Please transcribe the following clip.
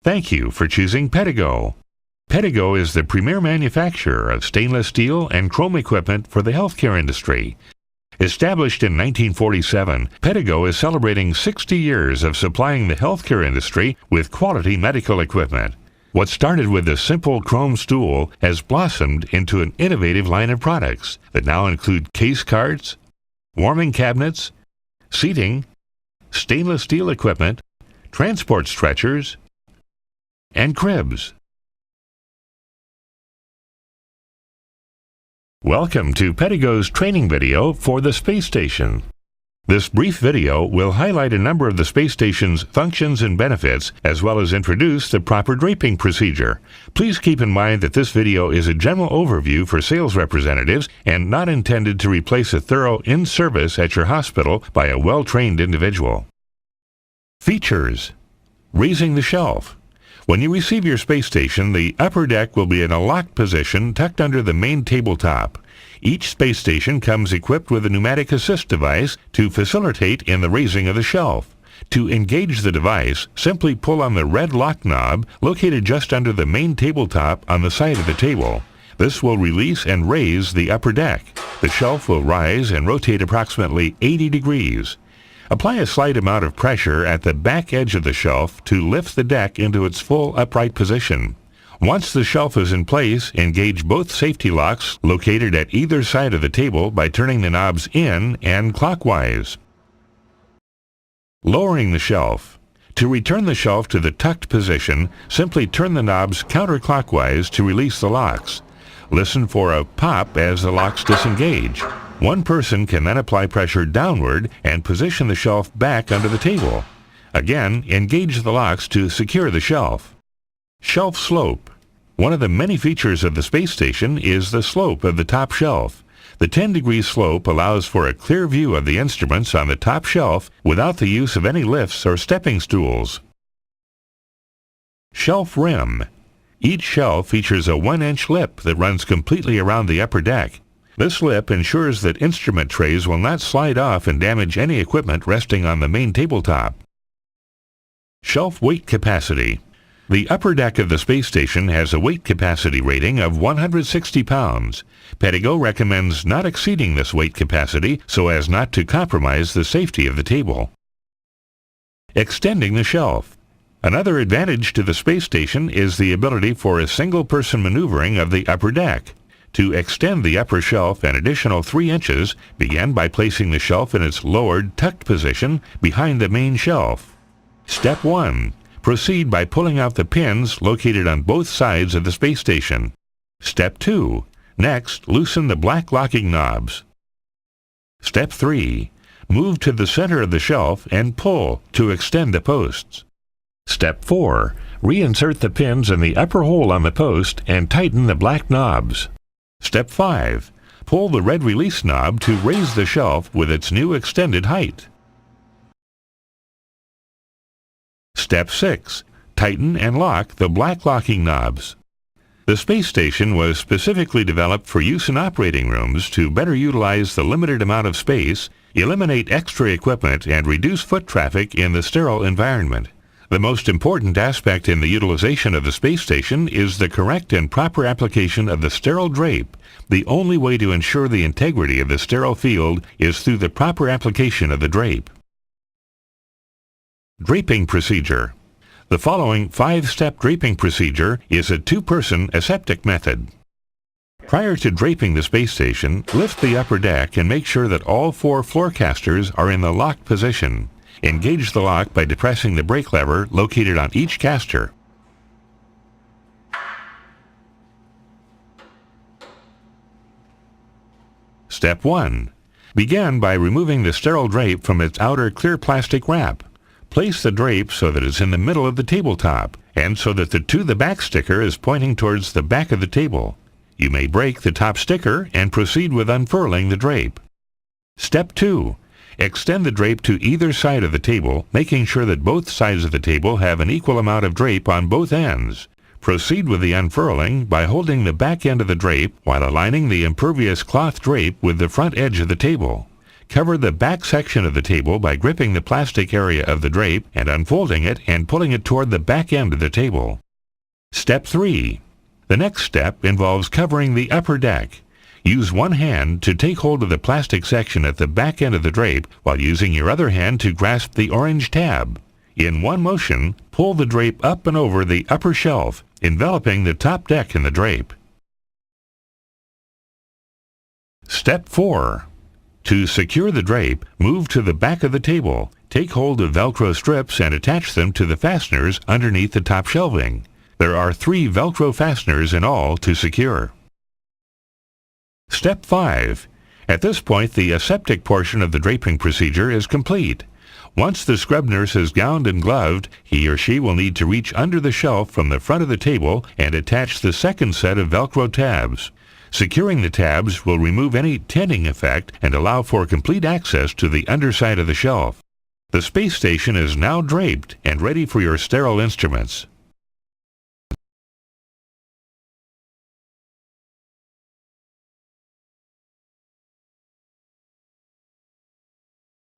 Thank you for choosing Pedigo. Pedigo is the premier manufacturer of stainless steel and chrome equipment for the healthcare industry. Established in 1947, Pedigo is celebrating 60 years of supplying the healthcare industry with quality medical equipment. What started with a simple chrome stool has blossomed into an innovative line of products that now include case cards, warming cabinets, seating, stainless steel equipment, transport stretchers, and cribs. Welcome to Pedigo's training video for the space station. This brief video will highlight a number of the space station's functions and benefits, as well as introduce the proper draping procedure. Please keep in mind that this video is a general overview for sales representatives and not intended to replace a thorough in-service at your hospital by a well-trained individual. Features: raising the shelf. When you receive your space station, the upper deck will be in a locked position tucked under the main tabletop. Each space station comes equipped with a pneumatic assist device to facilitate in the raising of the shelf. To engage the device, simply pull on the red lock knob located just under the main tabletop on the side of the table. This will release and raise the upper deck. The shelf will rise and rotate approximately 80 degrees. Apply a slight amount of pressure at the back edge of the shelf to lift the deck into its full upright position. Once the shelf is in place, engage both safety locks located at either side of the table by turning the knobs in and clockwise. Lowering the shelf. To return the shelf to the tucked position, simply turn the knobs counterclockwise to release the locks. Listen for a pop as the locks disengage. One person can then apply pressure downward and position the shelf back under the table. Again, engage the locks to secure the shelf. Shelf slope. One of the many features of the space station is the slope of the top shelf. The 10-degree slope allows for a clear view of the instruments on the top shelf without the use of any lifts or stepping stools. Shelf rim. Each shelf features a 1-inch lip that runs completely around the upper deck. This lip ensures that instrument trays will not slide off and damage any equipment resting on the main tabletop. Shelf weight capacity. The upper deck of the space station has a weight capacity rating of 160 pounds. Pedigo recommends not exceeding this weight capacity so as not to compromise the safety of the table. Extending the shelf. Another advantage to the space station is the ability for a single-person maneuvering of the upper deck. To extend the upper shelf an additional 3 inches, begin by placing the shelf in its lowered, tucked position behind the main shelf. Step 1. Proceed by pulling out the pins located on both sides of the space station. Step 2. Next, loosen the black locking knobs. Step 3. Move to the center of the shelf and pull to extend the posts. Step 4. Reinsert the pins in the upper hole on the post and tighten the black knobs. Step 5. Pull the red release knob to raise the shelf with its new extended height. Step 6. Tighten and lock the black locking knobs. The space station was specifically developed for use in operating rooms to better utilize the limited amount of space, eliminate extra equipment, and reduce foot traffic in the sterile environment. The most important aspect in the utilization of the space station is the correct and proper application of the sterile drape. The only way to ensure the integrity of the sterile field is through the proper application of the drape. Draping procedure. The following 5-step draping procedure is a 2-person aseptic method. Prior to draping the space station, lift the upper deck and make sure that all 4 floor casters are in the locked position. Engage the lock by depressing the brake lever located on each caster. Step 1. Begin by removing the sterile drape from its outer clear plastic wrap. Place the drape so that it's in the middle of the tabletop and so that the back sticker is pointing towards the back of the table. You may break the top sticker and proceed with unfurling the drape. Step 2. Extend the drape to either side of the table, making sure that both sides of the table have an equal amount of drape on both ends. Proceed with the unfurling by holding the back end of the drape while aligning the impervious cloth drape with the front edge of the table. Cover the back section of the table by gripping the plastic area of the drape and unfolding it and pulling it toward the back end of the table. Step 3. The next step involves covering the upper deck. Use one hand to take hold of the plastic section at the back end of the drape while using your other hand to grasp the orange tab. In one motion, pull the drape up and over the upper shelf, enveloping the top deck in the drape. Step 4. To secure the drape, move to the back of the table. Take hold of Velcro strips and attach them to the fasteners underneath the top shelving. There are 3 Velcro fasteners in all to secure. Step 5. At this point, the aseptic portion of the draping procedure is complete. Once the scrub nurse is gowned and gloved, he or she will need to reach under the shelf from the front of the table and attach the second set of Velcro tabs. Securing the tabs will remove any tinning effect and allow for complete access to the underside of the shelf. The space station is now draped and ready for your sterile instruments.